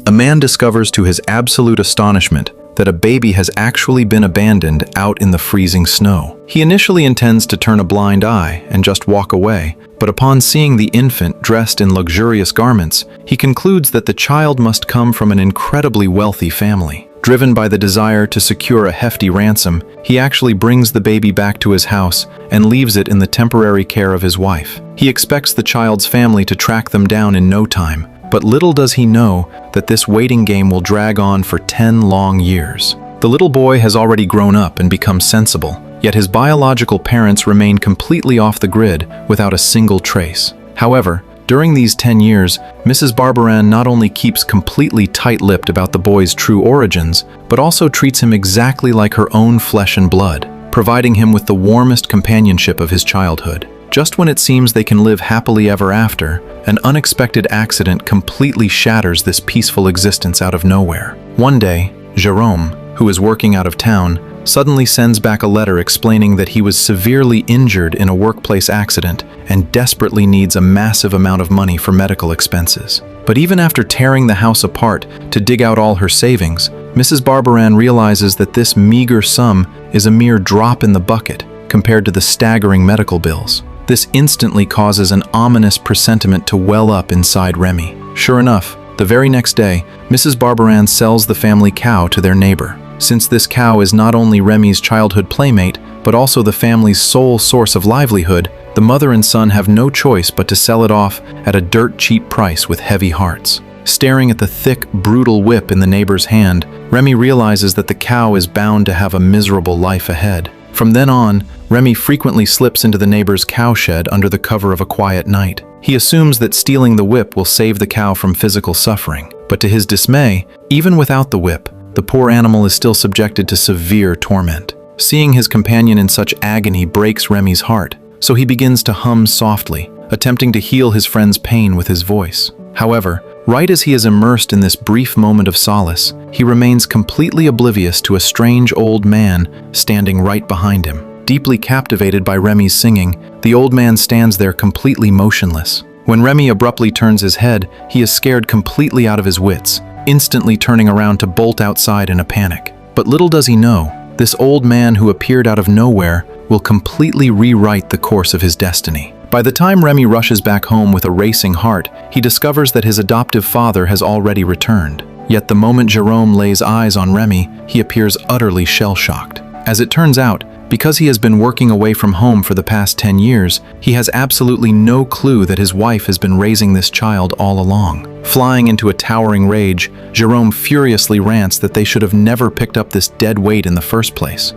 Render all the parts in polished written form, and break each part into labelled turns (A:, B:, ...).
A: a man discovers to his absolute astonishment that a baby has actually been abandoned out in the freezing snow. He initially intends to turn a blind eye and just walk away, but upon seeing the infant dressed in luxurious garments, he concludes that the child must come from an incredibly wealthy family. Driven by the desire to secure a hefty ransom, he actually brings the baby back to his house and leaves it in the temporary care of his wife. He expects the child's family to track them down in no time, but little does he know that this waiting game will drag on for 10 long years. The little boy has already grown up and become sensible, yet his biological parents remain completely off the grid without a single trace. However, during these 10 years, Mrs. Barbaran not only keeps completely tight-lipped about the boy's true origins, but also treats him exactly like her own flesh and blood, providing him with the warmest companionship of his childhood. Just when it seems they can live happily ever after, an unexpected accident completely shatters this peaceful existence out of nowhere. One day, Jerome, who is working out of town, suddenly sends back a letter explaining that he was severely injured in a workplace accident and desperately needs a massive amount of money for medical expenses. But even after tearing the house apart to dig out all her savings, Mrs. Barbaran realizes that this meager sum is a mere drop in the bucket compared to the staggering medical bills. This instantly causes an ominous presentiment to well up inside Remi. Sure enough, the very next day, Mrs. Barbaran sells the family cow to their neighbor. Since this cow is not only Remi's childhood playmate, but also the family's sole source of livelihood, the mother and son have no choice but to sell it off at a dirt-cheap price with heavy hearts. Staring at the thick, brutal whip in the neighbor's hand, Remi realizes that the cow is bound to have a miserable life ahead. From then on, Remi frequently slips into the neighbor's cowshed under the cover of a quiet night. He assumes that stealing the whip will save the cow from physical suffering, but to his dismay, even without the whip, the poor animal is still subjected to severe torment. Seeing his companion in such agony breaks Remi's heart, so he begins to hum softly, attempting to heal his friend's pain with his voice. However, right as he is immersed in this brief moment of solace, he remains completely oblivious to a strange old man standing right behind him. Deeply captivated by Remi's singing, the old man stands there completely motionless. When Remi abruptly turns his head, he is scared completely out of his wits, instantly turning around to bolt outside in a panic. But little does he know, this old man who appeared out of nowhere will completely rewrite the course of his destiny. By the time Remi rushes back home with a racing heart, he discovers that his adoptive father has already returned. Yet the moment Jerome lays eyes on Remi, he appears utterly shell-shocked. As it turns out, because he has been working away from home for the past 10 years, he has absolutely no clue that his wife has been raising this child all along. Flying into a towering rage, Jerome furiously rants that they should have never picked up this dead weight in the first place.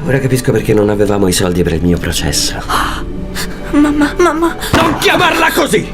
B: Ora capisco perché non avevamo i soldi per il mio processo.
C: Mamma.
B: Non chiamarla così!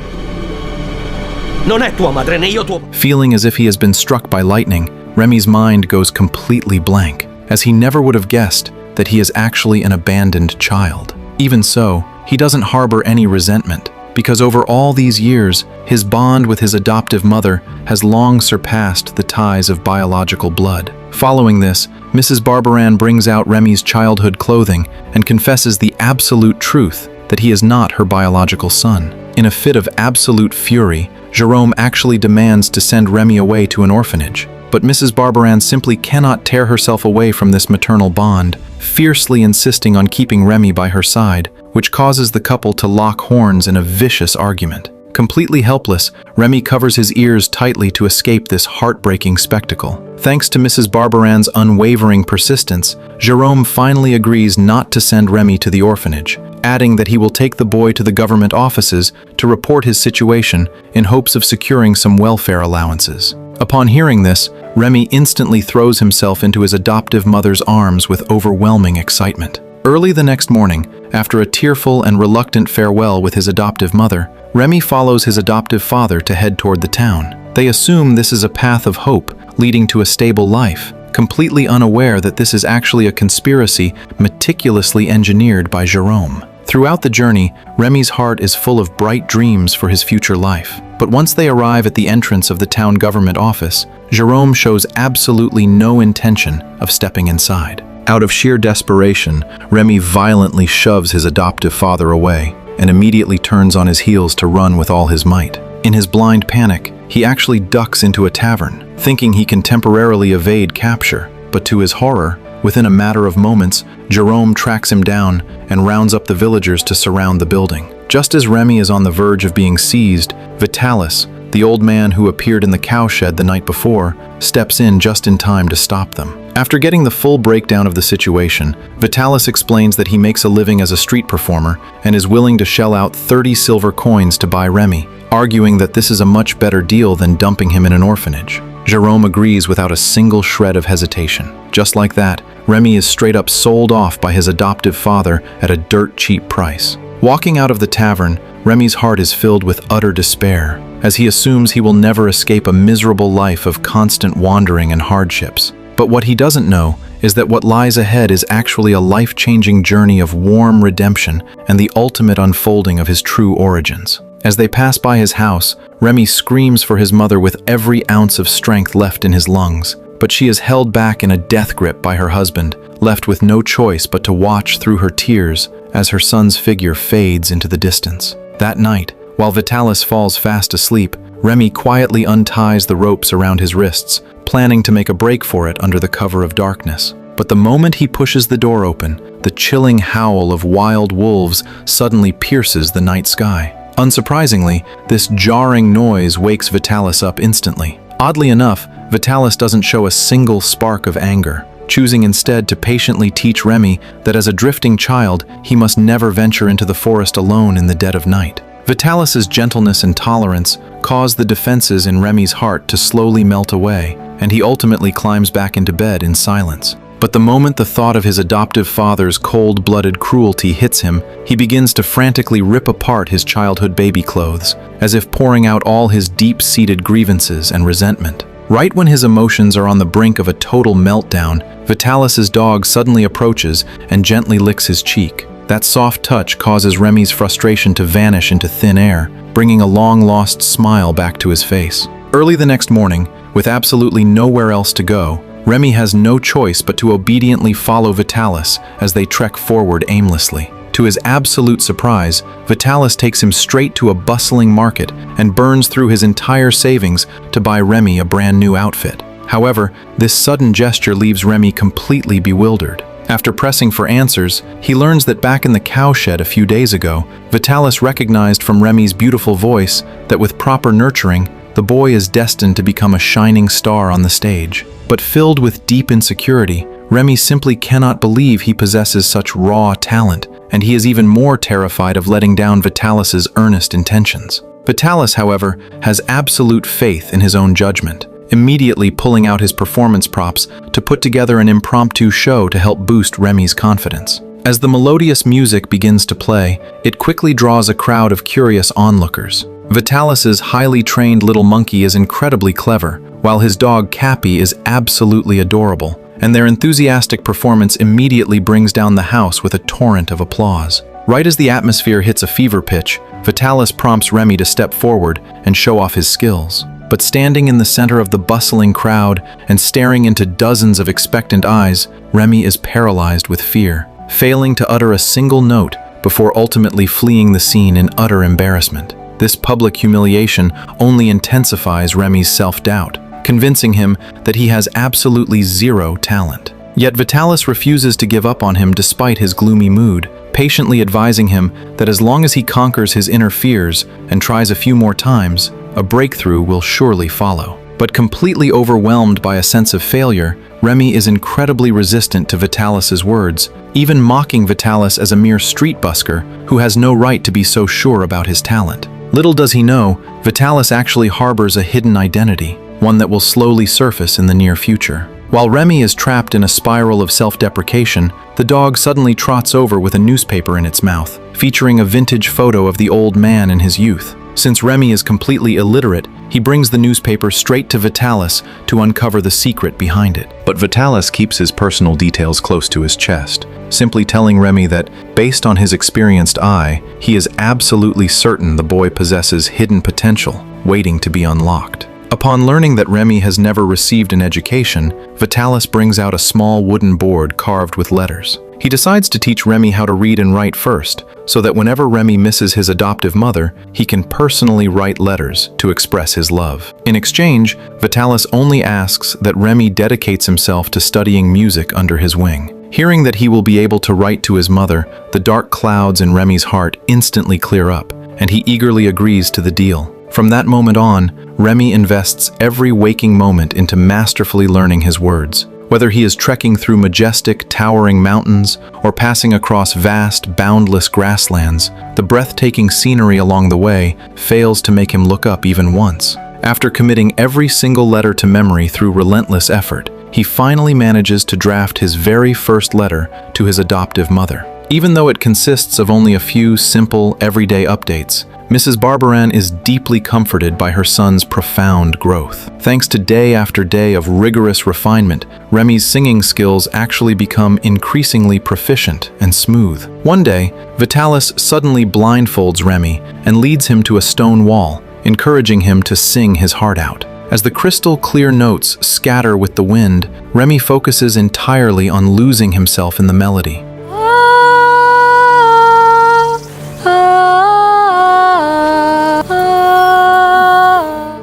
B: Non è tua madre, né io tuo...
A: Feeling as if he has been struck by lightning, Remi's mind goes completely blank, as he never would have guessed that he is actually an abandoned child. Even so, he doesn't harbor any resentment, because over all these years, his bond with his adoptive mother has long surpassed the ties of biological blood. Following this, Mrs. Barbaran brings out Remi's childhood clothing and confesses the absolute truth that he is not her biological son. In a fit of absolute fury, Jerome actually demands to send Remi away to an orphanage. But Mrs. Barbaran simply cannot tear herself away from this maternal bond, fiercely insisting on keeping Remi by her side, which causes the couple to lock horns in a vicious argument. Completely helpless, Remi covers his ears tightly to escape this heartbreaking spectacle. Thanks to Mrs. Barbaran's unwavering persistence, Jerome finally agrees not to send Remi to the orphanage, adding that he will take the boy to the government offices to report his situation in hopes of securing some welfare allowances. Upon hearing this, Remi instantly throws himself into his adoptive mother's arms with overwhelming excitement. Early the next morning, after a tearful and reluctant farewell with his adoptive mother, Remi follows his adoptive father to head toward the town. They assume this is a path of hope, leading to a stable life, completely unaware that this is actually a conspiracy meticulously engineered by Jerome. Throughout the journey, Remi's heart is full of bright dreams for his future life. But once they arrive at the entrance of the town government office, Jerome shows absolutely no intention of stepping inside. Out of sheer desperation, Remi violently shoves his adoptive father away and immediately turns on his heels to run with all his might. In his blind panic, he actually ducks into a tavern, thinking he can temporarily evade capture. But to his horror, within a matter of moments, Jerome tracks him down and rounds up the villagers to surround the building. Just as Remi is on the verge of being seized, Vitalis, the old man who appeared in the cowshed the night before, steps in just in time to stop them. After getting the full breakdown of the situation, Vitalis explains that he makes a living as a street performer and is willing to shell out 30 silver coins to buy Remi, arguing that this is a much better deal than dumping him in an orphanage. Jerome agrees without a single shred of hesitation. Just like that, Remi is straight up sold off by his adoptive father at a dirt cheap price. Walking out of the tavern, Remi's heart is filled with utter despair, as he assumes he will never escape a miserable life of constant wandering and hardships. But what he doesn't know is that what lies ahead is actually a life-changing journey of warm redemption and the ultimate unfolding of his true origins. As they pass by his house, Remi screams for his mother with every ounce of strength left in his lungs, but she is held back in a death grip by her husband, left with no choice but to watch through her tears as her son's figure fades into the distance. That night, while Vitalis falls fast asleep, Remi quietly unties the ropes around his wrists, planning to make a break for it under the cover of darkness. But the moment he pushes the door open, the chilling howl of wild wolves suddenly pierces the night sky. Unsurprisingly, this jarring noise wakes Vitalis up instantly. Oddly enough, Vitalis doesn't show a single spark of anger, choosing instead to patiently teach Remi that as a drifting child, he must never venture into the forest alone in the dead of night. Vitalis's gentleness and tolerance cause the defenses in Remi's heart to slowly melt away, and he ultimately climbs back into bed in silence. But the moment the thought of his adoptive father's cold-blooded cruelty hits him, he begins to frantically rip apart his childhood baby clothes, as if pouring out all his deep-seated grievances and resentment. Right when his emotions are on the brink of a total meltdown, Vitalis's dog suddenly approaches and gently licks his cheek. That soft touch causes Remi's frustration to vanish into thin air, bringing a long-lost smile back to his face. Early the next morning, with absolutely nowhere else to go, Remi has no choice but to obediently follow Vitalis as they trek forward aimlessly. To his absolute surprise, Vitalis takes him straight to a bustling market and burns through his entire savings to buy Remi a brand new outfit. However, this sudden gesture leaves Remi completely bewildered. After pressing for answers, he learns that back in the cowshed a few days ago, Vitalis recognized from Remi's beautiful voice that with proper nurturing, the boy is destined to become a shining star on the stage. But filled with deep insecurity, Remi simply cannot believe he possesses such raw talent, and he is even more terrified of letting down Vitalis's earnest intentions. Vitalis, however, has absolute faith in his own judgment, immediately pulling out his performance props to put together an impromptu show to help boost Remi's confidence. As the melodious music begins to play, it quickly draws a crowd of curious onlookers. Vitalis's highly trained little monkey is incredibly clever, while his dog Cappy is absolutely adorable, and their enthusiastic performance immediately brings down the house with a torrent of applause. Right as the atmosphere hits a fever pitch, Vitalis prompts Remi to step forward and show off his skills. But standing in the center of the bustling crowd and staring into dozens of expectant eyes, Remi is paralyzed with fear, failing to utter a single note before ultimately fleeing the scene in utter embarrassment. This public humiliation only intensifies Remi's self-doubt, convincing him that he has absolutely zero talent. Yet Vitalis refuses to give up on him despite his gloomy mood, patiently advising him that as long as he conquers his inner fears and tries a few more times, a breakthrough will surely follow. But completely overwhelmed by a sense of failure, Remi is incredibly resistant to Vitalis's words, even mocking Vitalis as a mere street busker who has no right to be so sure about his talent. Little does he know, Vitalis actually harbors a hidden identity, one that will slowly surface in the near future. While Remi is trapped in a spiral of self-deprecation, the dog suddenly trots over with a newspaper in its mouth, featuring a vintage photo of the old man in his youth. Since Remi is completely illiterate, he brings the newspaper straight to Vitalis to uncover the secret behind it. But Vitalis keeps his personal details close to his chest, simply telling Remi that, based on his experienced eye, he is absolutely certain the boy possesses hidden potential, waiting to be unlocked. Upon learning that Remi has never received an education, Vitalis brings out a small wooden board carved with letters. He decides to teach Remi how to read and write first, so that whenever Remi misses his adoptive mother, he can personally write letters to express his love. In exchange, Vitalis only asks that Remi dedicates himself to studying music under his wing. Hearing that he will be able to write to his mother, the dark clouds in Remi's heart instantly clear up, and he eagerly agrees to the deal. From that moment on, Remi invests every waking moment into masterfully learning his words. Whether he is trekking through majestic, towering mountains or passing across vast, boundless grasslands, the breathtaking scenery along the way fails to make him look up even once. After committing every single letter to memory through relentless effort, he finally manages to draft his very first letter to his adoptive mother. Even though it consists of only a few simple, everyday updates, Mrs. Barbaran is deeply comforted by her son's profound growth. Thanks to day after day of rigorous refinement, Remi's singing skills actually become increasingly proficient and smooth. One day, Vitalis suddenly blindfolds Remi and leads him to a stone wall, encouraging him to sing his heart out. As the crystal-clear notes scatter with the wind, Remi focuses entirely on losing himself in the melody.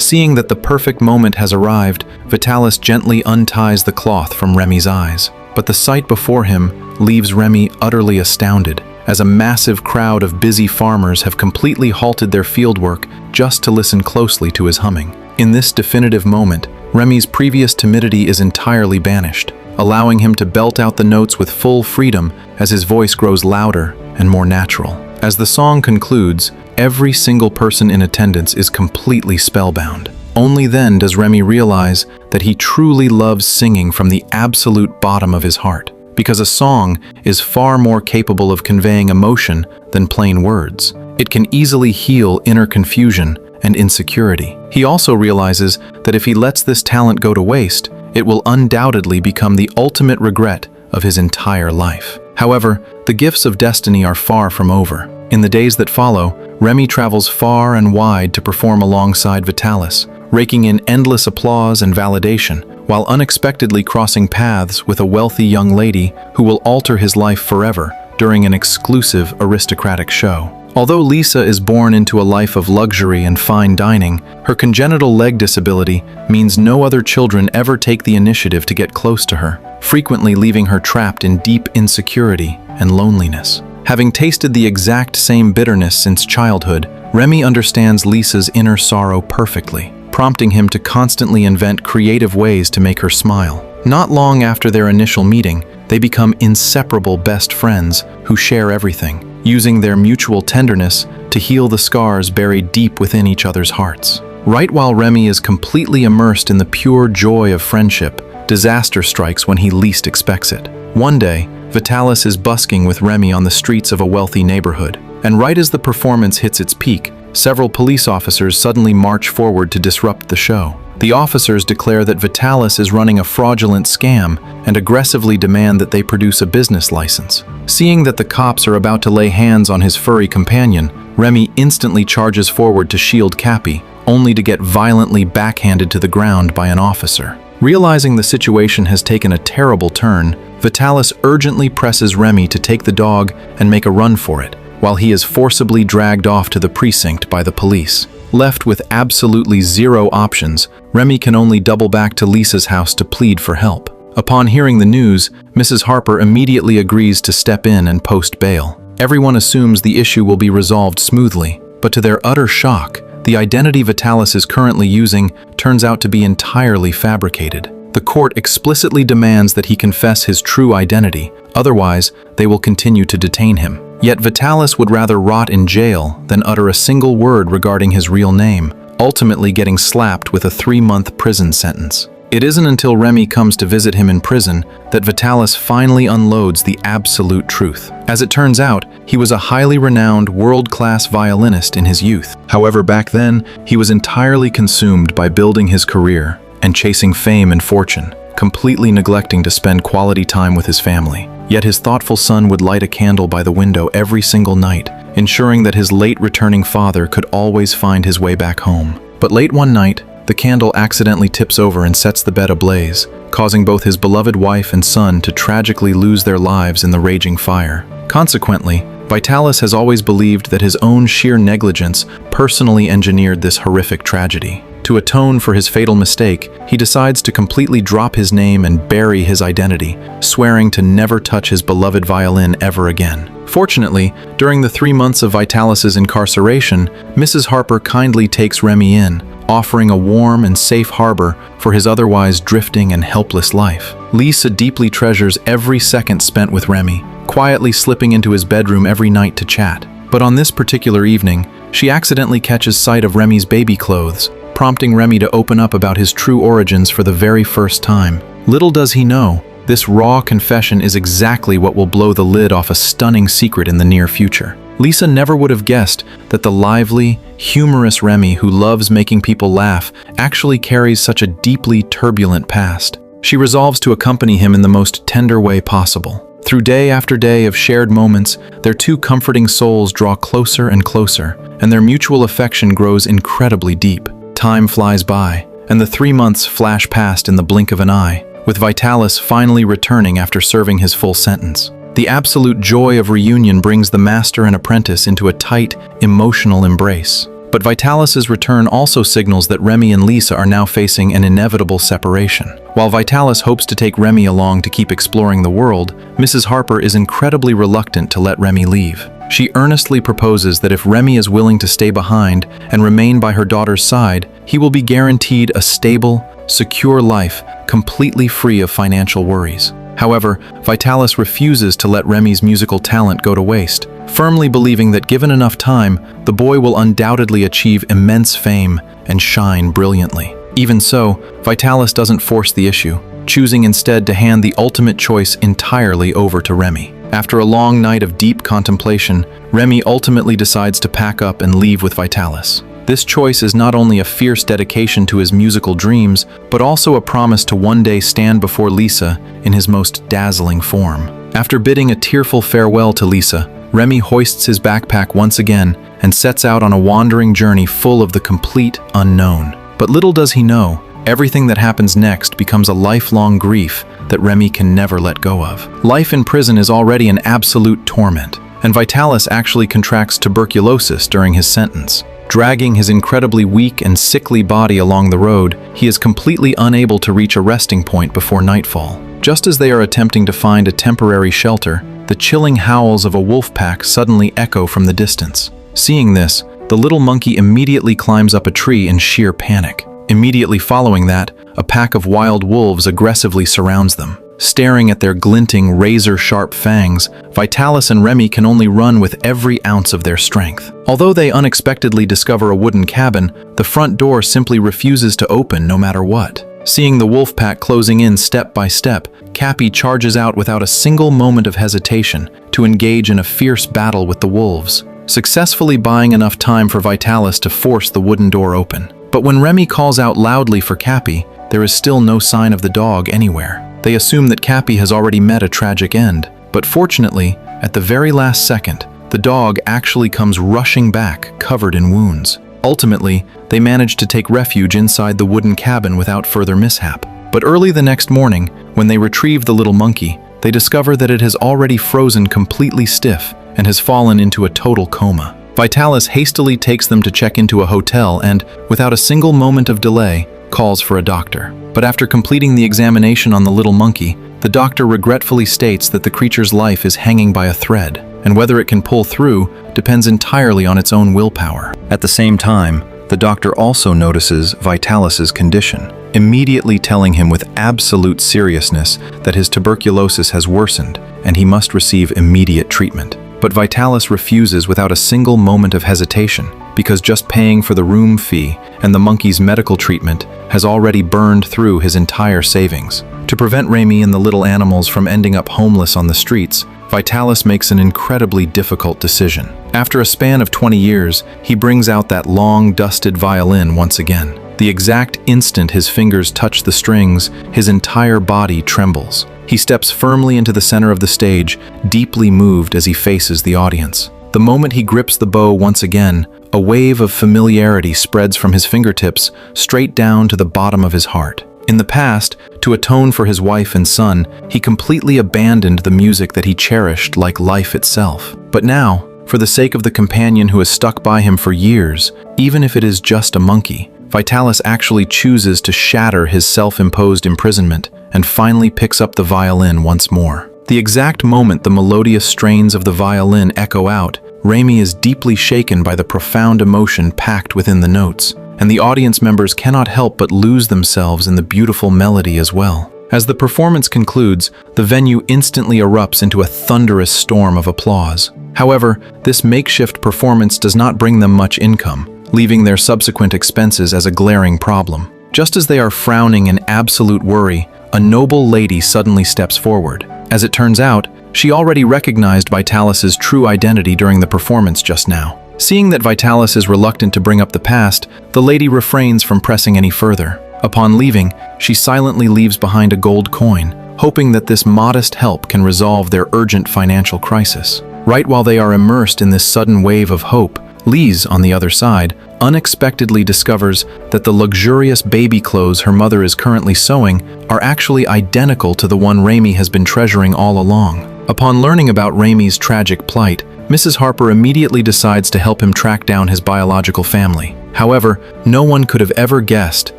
A: Seeing that the perfect moment has arrived, Vitalis gently unties the cloth from Remi's eyes. But the sight before him leaves Remi utterly astounded, as a massive crowd of busy farmers have completely halted their fieldwork just to listen closely to his humming. In this definitive moment, Remi's previous timidity is entirely banished, allowing him to belt out the notes with full freedom as his voice grows louder and more natural. As the song concludes, every single person in attendance is completely spellbound. Only then does Remi realize that he truly loves singing from the absolute bottom of his heart, because a song is far more capable of conveying emotion than plain words. It can easily heal inner confusion and insecurity. He also realizes that if he lets this talent go to waste, it will undoubtedly become the ultimate regret of his entire life. However, the gifts of destiny are far from over. In the days that follow, Remi travels far and wide to perform alongside Vitalis, raking in endless applause and validation, while unexpectedly crossing paths with a wealthy young lady who will alter his life forever during an exclusive aristocratic show. Although Lisa is born into a life of luxury and fine dining, her congenital leg disability means no other children ever take the initiative to get close to her, frequently leaving her trapped in deep insecurity and loneliness. Having tasted the exact same bitterness since childhood, Remi understands Lisa's inner sorrow perfectly, prompting him to constantly invent creative ways to make her smile. Not long after their initial meeting, they become inseparable best friends who share everything, using their mutual tenderness to heal the scars buried deep within each other's hearts. Right while Remi is completely immersed in the pure joy of friendship, disaster strikes when he least expects it. One day, Vitalis is busking with Remi on the streets of a wealthy neighborhood, and right as the performance hits its peak, several police officers suddenly march forward to disrupt the show. The officers declare that Vitalis is running a fraudulent scam and aggressively demand that they produce a business license. Seeing that the cops are about to lay hands on his furry companion, Remi instantly charges forward to shield Cappy, only to get violently backhanded to the ground by an officer. Realizing the situation has taken a terrible turn, Vitalis urgently presses Remi to take the dog and make a run for it, while he is forcibly dragged off to the precinct by the police. Left with absolutely zero options, Remi can only double back to Lisa's house to plead for help. Upon hearing the news, Mrs. Harper immediately agrees to step in and post bail. Everyone assumes the issue will be resolved smoothly, but to their utter shock, the identity Vitalis is currently using turns out to be entirely fabricated. The court explicitly demands that he confess his true identity, otherwise they will continue to detain him. Yet Vitalis would rather rot in jail than utter a single word regarding his real name, ultimately getting slapped with a 3-month prison sentence. It isn't until Remi comes to visit him in prison that Vitalis finally unloads the absolute truth. As it turns out, he was a highly renowned, world-class violinist in his youth. However, back then, he was entirely consumed by building his career and chasing fame and fortune, completely neglecting to spend quality time with his family. Yet his thoughtful son would light a candle by the window every single night, ensuring that his late returning father could always find his way back home. But late one night, the candle accidentally tips over and sets the bed ablaze, causing both his beloved wife and son to tragically lose their lives in the raging fire. Consequently, Vitalis has always believed that his own sheer negligence personally engineered this horrific tragedy. To atone for his fatal mistake, he decides to completely drop his name and bury his identity, swearing to never touch his beloved violin ever again. Fortunately, during the 3 months of Vitalis's incarceration, Mrs. Harper kindly takes Remi in, offering a warm and safe harbor for his otherwise drifting and helpless life. Lisa deeply treasures every second spent with Remi, quietly slipping into his bedroom every night to chat. But on this particular evening, she accidentally catches sight of Remi's baby clothes, prompting Remi to open up about his true origins for the very first time. Little does he know, this raw confession is exactly what will blow the lid off a stunning secret in the near future. Lisa never would have guessed that the lively, humorous Remi who loves making people laugh actually carries such a deeply turbulent past. She resolves to accompany him in the most tender way possible. Through day after day of shared moments, their two comforting souls draw closer and closer, and their mutual affection grows incredibly deep. Time flies by, and the 3 months flash past in the blink of an eye, with Vitalis finally returning after serving his full sentence. The absolute joy of reunion brings the master and apprentice into a tight, emotional embrace. But Vitalis's return also signals that Remi and Lisa are now facing an inevitable separation. While Vitalis hopes to take Remi along to keep exploring the world, Mrs. Harper is incredibly reluctant to let Remi leave. She earnestly proposes that if Remi is willing to stay behind and remain by her daughter's side, he will be guaranteed a stable, secure life, completely free of financial worries. However, Vitalis refuses to let Remi's musical talent go to waste, firmly believing that given enough time, the boy will undoubtedly achieve immense fame and shine brilliantly. Even so, Vitalis doesn't force the issue, choosing instead to hand the ultimate choice entirely over to Remi. After a long night of deep contemplation, Remi ultimately decides to pack up and leave with Vitalis. This choice is not only a fierce dedication to his musical dreams, but also a promise to one day stand before Lisa in his most dazzling form. After bidding a tearful farewell to Lisa, Remi hoists his backpack once again and sets out on a wandering journey full of the complete unknown. But little does he know, everything that happens next becomes a lifelong grief that Remi can never let go of. Life in prison is already an absolute torment, and Vitalis actually contracts tuberculosis during his sentence. Dragging his incredibly weak and sickly body along the road, he is completely unable to reach a resting point before nightfall. Just as they are attempting to find a temporary shelter, the chilling howls of a wolf pack suddenly echo from the distance. Seeing this, the little monkey immediately climbs up a tree in sheer panic. Immediately following that, a pack of wild wolves aggressively surrounds them. Staring at their glinting, razor-sharp fangs, Vitalis and Remi can only run with every ounce of their strength. Although they unexpectedly discover a wooden cabin, the front door simply refuses to open no matter what. Seeing the wolf pack closing in step by step, Cappy charges out without a single moment of hesitation to engage in a fierce battle with the wolves, successfully buying enough time for Vitalis to force the wooden door open. But when Remi calls out loudly for Cappy, there is still no sign of the dog anywhere. They assume that Cappy has already met a tragic end, but fortunately, at the very last second, the dog actually comes rushing back, covered in wounds. Ultimately, they manage to take refuge inside the wooden cabin without further mishap. But early the next morning, when they retrieve the little monkey, they discover that it has already frozen completely stiff and has fallen into a total coma. Vitalis hastily takes them to check into a hotel and, without a single moment of delay, calls for a doctor. But after completing the examination on the little monkey, the doctor regretfully states that the creature's life is hanging by a thread, and whether it can pull through depends entirely on its own willpower. At the same time, the doctor also notices Vitalis's condition, immediately telling him with absolute seriousness that his tuberculosis has worsened and he must receive immediate treatment. But Vitalis refuses without a single moment of hesitation, because just paying for the room fee and the monkey's medical treatment has already burned through his entire savings. To prevent Remi and the little animals from ending up homeless on the streets, Vitalis makes an incredibly difficult decision. After a span of 20 years, he brings out that long, dusted violin once again. The exact instant his fingers touch the strings, his entire body trembles. He steps firmly into the center of the stage, deeply moved as he faces the audience. The moment he grips the bow once again, a wave of familiarity spreads from his fingertips straight down to the bottom of his heart. In the past, to atone for his wife and son, he completely abandoned the music that he cherished like life itself. But now, for the sake of the companion who has stuck by him for years, even if it is just a monkey, Vitalis actually chooses to shatter his self-imposed imprisonment and finally picks up the violin once more. The exact moment the melodious strains of the violin echo out, Remi is deeply shaken by the profound emotion packed within the notes, and the audience members cannot help but lose themselves in the beautiful melody as well. As the performance concludes, the venue instantly erupts into a thunderous storm of applause. However, this makeshift performance does not bring them much income, leaving their subsequent expenses as a glaring problem. Just as they are frowning in absolute worry, a noble lady suddenly steps forward. As it turns out, she already recognized Vitalis's true identity during the performance just now. Seeing that Vitalis is reluctant to bring up the past, the lady refrains from pressing any further. Upon leaving, she silently leaves behind a gold coin, hoping that this modest help can resolve their urgent financial crisis. Right while they are immersed in this sudden wave of hope, Lise, on the other side, unexpectedly discovers that the luxurious baby clothes her mother is currently sewing are actually identical to the one Remi has been treasuring all along. Upon learning about Remi's tragic plight, Mrs. Harper immediately decides to help him track down his biological family. However, no one could have ever guessed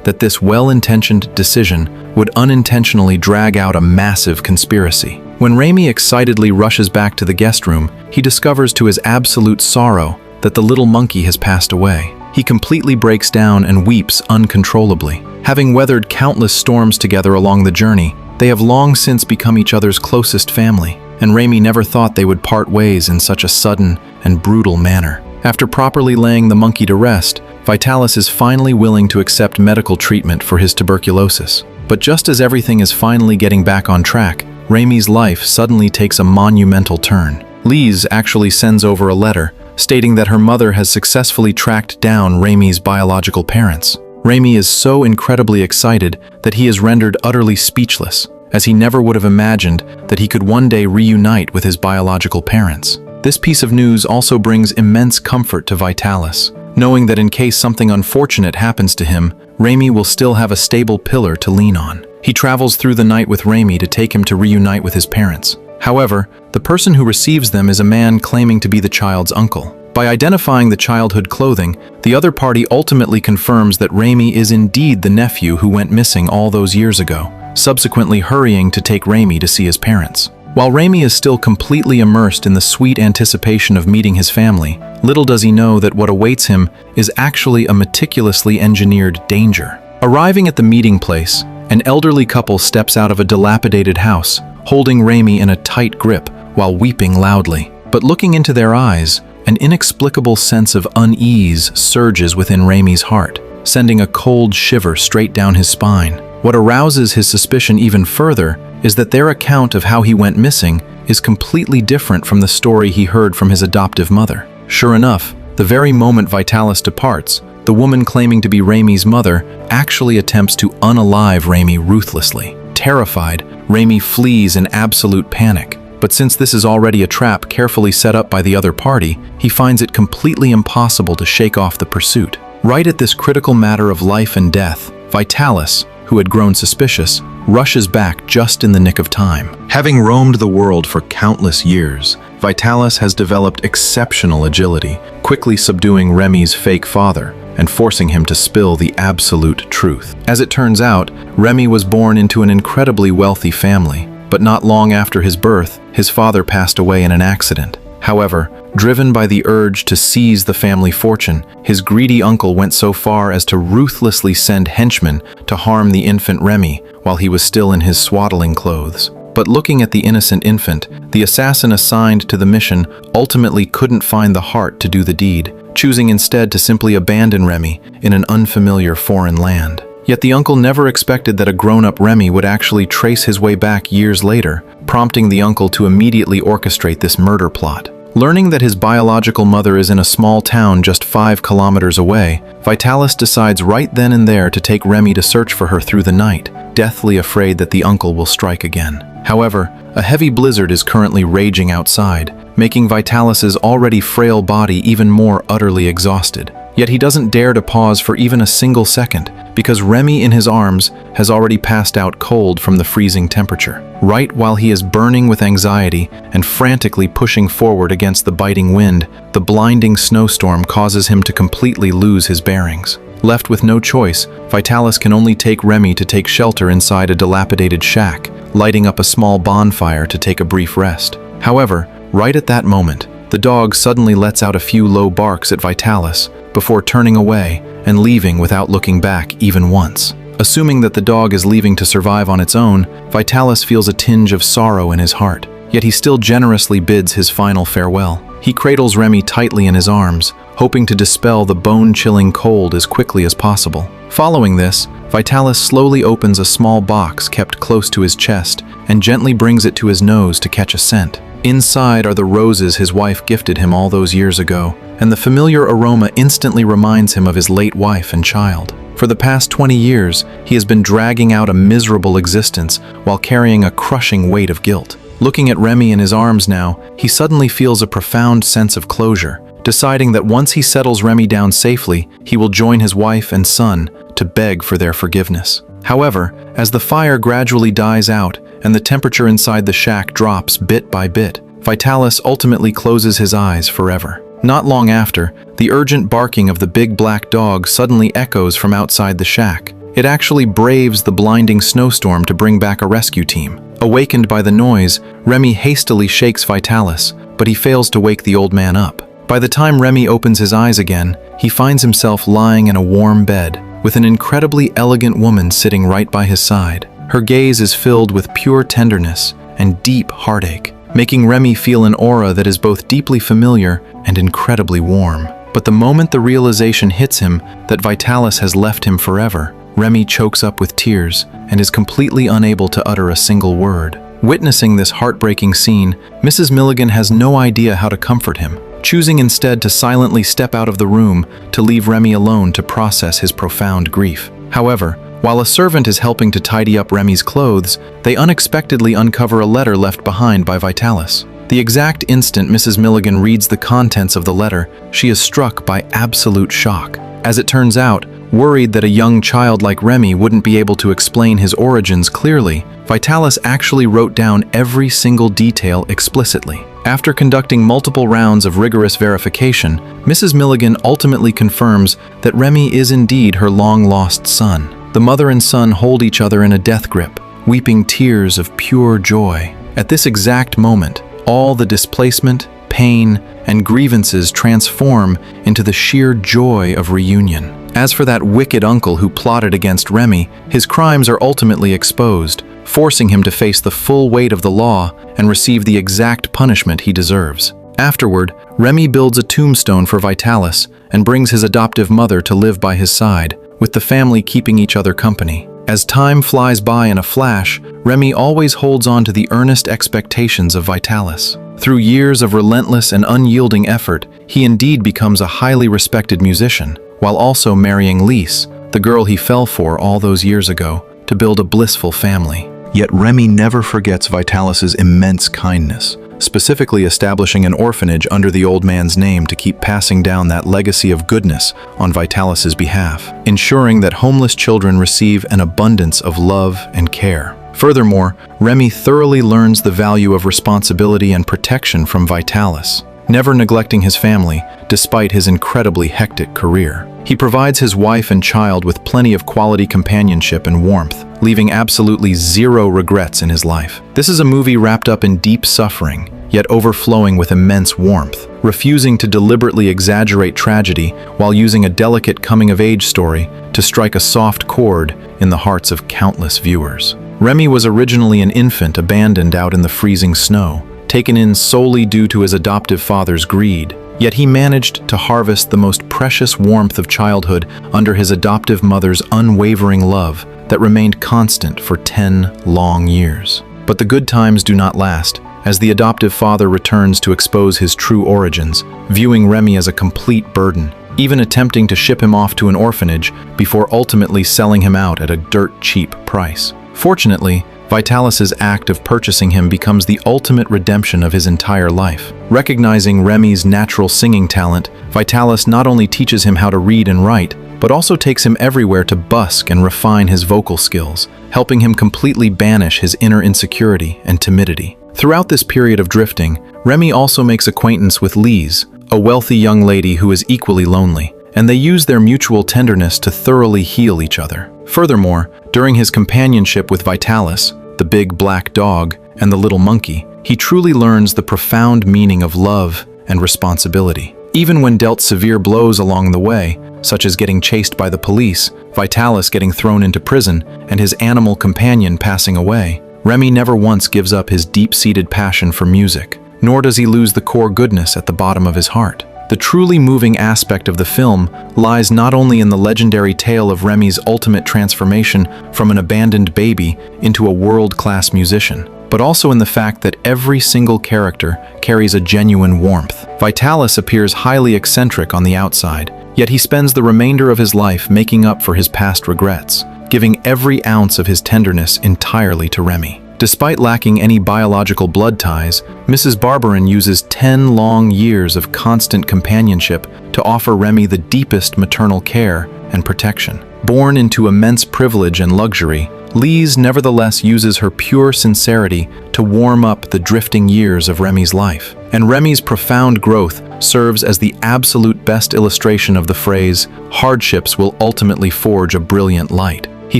A: that this well-intentioned decision would unintentionally drag out a massive conspiracy. When Remi excitedly rushes back to the guest room, he discovers to his absolute sorrow that the little monkey has passed away. He completely breaks down and weeps uncontrollably. Having weathered countless storms together along the journey, they have long since become each other's closest family, and Remi never thought they would part ways in such a sudden and brutal manner. After properly laying the monkey to rest, Vitalis is finally willing to accept medical treatment for his tuberculosis. But just as everything is finally getting back on track, Remi's life suddenly takes a monumental turn. Lise actually sends over a letter stating that her mother has successfully tracked down Remi's biological parents. Remi is so incredibly excited that he is rendered utterly speechless, as he never would have imagined that he could one day reunite with his biological parents. This piece of news also brings immense comfort to Vitalis, knowing that in case something unfortunate happens to him, Remi will still have a stable pillar to lean on. He travels through the night with Remi to take him to reunite with his parents. However, the person who receives them is a man claiming to be the child's uncle. By identifying the childhood clothing, the other party ultimately confirms that Remi is indeed the nephew who went missing all those years ago, subsequently hurrying to take Remi to see his parents. While Remi is still completely immersed in the sweet anticipation of meeting his family, little does he know that what awaits him is actually a meticulously engineered danger. Arriving at the meeting place, an elderly couple steps out of a dilapidated house, holding Remi in a tight grip while weeping loudly. But looking into their eyes, an inexplicable sense of unease surges within Remi's heart, sending a cold shiver straight down his spine. What arouses his suspicion even further is that their account of how he went missing is completely different from the story he heard from his adoptive mother. Sure enough, the very moment Vitalis departs, the woman claiming to be Remi's mother actually attempts to unalive Remi ruthlessly. Terrified, Remi flees in absolute panic. But since this is already a trap carefully set up by the other party, he finds it completely impossible to shake off the pursuit. Right at this critical matter of life and death, Vitalis, who had grown suspicious, rushes back just in the nick of time. Having roamed the world for countless years, Vitalis has developed exceptional agility, quickly subduing Remi's fake father and forcing him to spill the absolute truth. As it turns out, Remi was born into an incredibly wealthy family, but not long after his birth, his father passed away in an accident. However, driven by the urge to seize the family fortune, his greedy uncle went so far as to ruthlessly send henchmen to harm the infant Remi while he was still in his swaddling clothes. But looking at the innocent infant, the assassin assigned to the mission ultimately couldn't find the heart to do the deed, choosing instead to simply abandon Remi in an unfamiliar foreign land. Yet the uncle never expected that a grown-up Remi would actually trace his way back years later, prompting the uncle to immediately orchestrate this murder plot. Learning that his biological mother is in a small town just 5 kilometers away, Vitalis decides right then and there to take Remi to search for her through the night, deathly afraid that the uncle will strike again. However, a heavy blizzard is currently raging outside, making Vitalis's already frail body even more utterly exhausted. Yet he doesn't dare to pause for even a single second, because Remi in his arms has already passed out cold from the freezing temperature. Right while he is burning with anxiety and frantically pushing forward against the biting wind, the blinding snowstorm causes him to completely lose his bearings. Left with no choice, Vitalis can only take Remi to take shelter inside a dilapidated shack, lighting up a small bonfire to take a brief rest. However, right at that moment, the dog suddenly lets out a few low barks at Vitalis before turning away and leaving without looking back even once. Assuming that the dog is leaving to survive on its own, Vitalis feels a tinge of sorrow in his heart, yet he still generously bids his final farewell. He cradles Remi tightly in his arms, hoping to dispel the bone-chilling cold as quickly as possible. Following this, Vitalis slowly opens a small box kept close to his chest and gently brings it to his nose to catch a scent. Inside are the roses his wife gifted him all those years ago, and the familiar aroma instantly reminds him of his late wife and child. For the past 20 years, he has been dragging out a miserable existence while carrying a crushing weight of guilt. Looking at Remi in his arms now, he suddenly feels a profound sense of closure, deciding that once he settles Remi down safely, he will join his wife and son to beg for their forgiveness. However, as the fire gradually dies out and the temperature inside the shack drops bit by bit, Vitalis ultimately closes his eyes forever. Not long after, the urgent barking of the big black dog suddenly echoes from outside the shack. It actually braves the blinding snowstorm to bring back a rescue team. Awakened by the noise, Remi hastily shakes Vitalis, but he fails to wake the old man up. By the time Remi opens his eyes again, he finds himself lying in a warm bed, with an incredibly elegant woman sitting right by his side. Her gaze is filled with pure tenderness and deep heartache, making Remi feel an aura that is both deeply familiar and incredibly warm. But the moment the realization hits him that Vitalis has left him forever, Remi chokes up with tears and is completely unable to utter a single word. Witnessing this heartbreaking scene, Mrs. Milligan has no idea how to comfort him, choosing instead to silently step out of the room to leave Remi alone to process his profound grief. However, while a servant is helping to tidy up Remi's clothes, they unexpectedly uncover a letter left behind by Vitalis. The exact instant Mrs. Milligan reads the contents of the letter, she is struck by absolute shock. As it turns out, worried that a young child like Remi wouldn't be able to explain his origins clearly, Vitalis actually wrote down every single detail explicitly. After conducting multiple rounds of rigorous verification, Mrs. Milligan ultimately confirms that Remi is indeed her long-lost son. The mother and son hold each other in a death grip, weeping tears of pure joy. At this exact moment, all the displacement, pain, and grievances transform into the sheer joy of reunion. As for that wicked uncle who plotted against Remi, his crimes are ultimately exposed, forcing him to face the full weight of the law and receive the exact punishment he deserves. Afterward, Remi builds a tombstone for Vitalis and brings his adoptive mother to live by his side, with the family keeping each other company. As time flies by in a flash, Remi always holds on to the earnest expectations of Vitalis. Through years of relentless and unyielding effort, he indeed becomes a highly respected musician, while also marrying Lise, the girl he fell for all those years ago, to build a blissful family. Yet Remi never forgets Vitalis's immense kindness, specifically establishing an orphanage under the old man's name to keep passing down that legacy of goodness on Vitalis's behalf, ensuring that homeless children receive an abundance of love and care. Furthermore, Remi thoroughly learns the value of responsibility and protection from Vitalis, never neglecting his family despite his incredibly hectic career. He provides his wife and child with plenty of quality companionship and warmth, leaving absolutely zero regrets in his life. This is a movie wrapped up in deep suffering, yet overflowing with immense warmth, refusing to deliberately exaggerate tragedy while using a delicate coming-of-age story to strike a soft chord in the hearts of countless viewers. Remi was originally an infant abandoned out in the freezing snow, taken in solely due to his adoptive father's greed. Yet he managed to harvest the most precious warmth of childhood under his adoptive mother's unwavering love that remained constant for 10 long years. But the good times do not last, as the adoptive father returns to expose his true origins, viewing Remi as a complete burden, even attempting to ship him off to an orphanage before ultimately selling him out at a dirt-cheap price. Fortunately, Vitalis's act of purchasing him becomes the ultimate redemption of his entire life. Recognizing Remi's natural singing talent, Vitalis not only teaches him how to read and write, but also takes him everywhere to busk and refine his vocal skills, helping him completely banish his inner insecurity and timidity. Throughout this period of drifting, Remi also makes acquaintance with Lise, a wealthy young lady who is equally lonely, and they use their mutual tenderness to thoroughly heal each other. Furthermore, during his companionship with Vitalis, the big black dog, and the little monkey, he truly learns the profound meaning of love and responsibility. Even when dealt severe blows along the way, such as getting chased by the police, Vitalis getting thrown into prison, and his animal companion passing away, Remi never once gives up his deep-seated passion for music, nor does he lose the core goodness at the bottom of his heart. The truly moving aspect of the film lies not only in the legendary tale of Remi's ultimate transformation from an abandoned baby into a world-class musician, but also in the fact that every single character carries a genuine warmth. Vitalis appears highly eccentric on the outside, yet he spends the remainder of his life making up for his past regrets, giving every ounce of his tenderness entirely to Remi. Despite lacking any biological blood ties, Mrs. Barberin uses 10 long years of constant companionship to offer Remi the deepest maternal care and protection. Born into immense privilege and luxury, Lise nevertheless uses her pure sincerity to warm up the drifting years of Remi's life. And Remi's profound growth serves as the absolute best illustration of the phrase, "Hardships will ultimately forge a brilliant light." He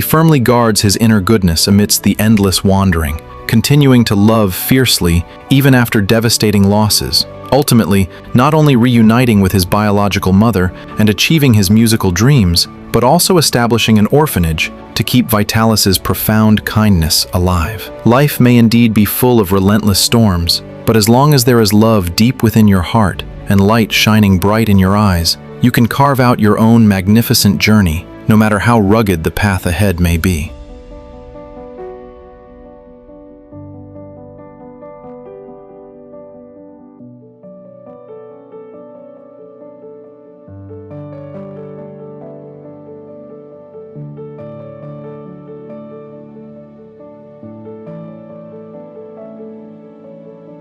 A: firmly guards his inner goodness amidst the endless wandering, continuing to love fiercely even after devastating losses, ultimately not only reuniting with his biological mother and achieving his musical dreams, but also establishing an orphanage to keep Vitalis's profound kindness alive. Life may indeed be full of relentless storms, but as long as there is love deep within your heart and light shining bright in your eyes, you can carve out your own magnificent journey, no matter how rugged the path ahead may be.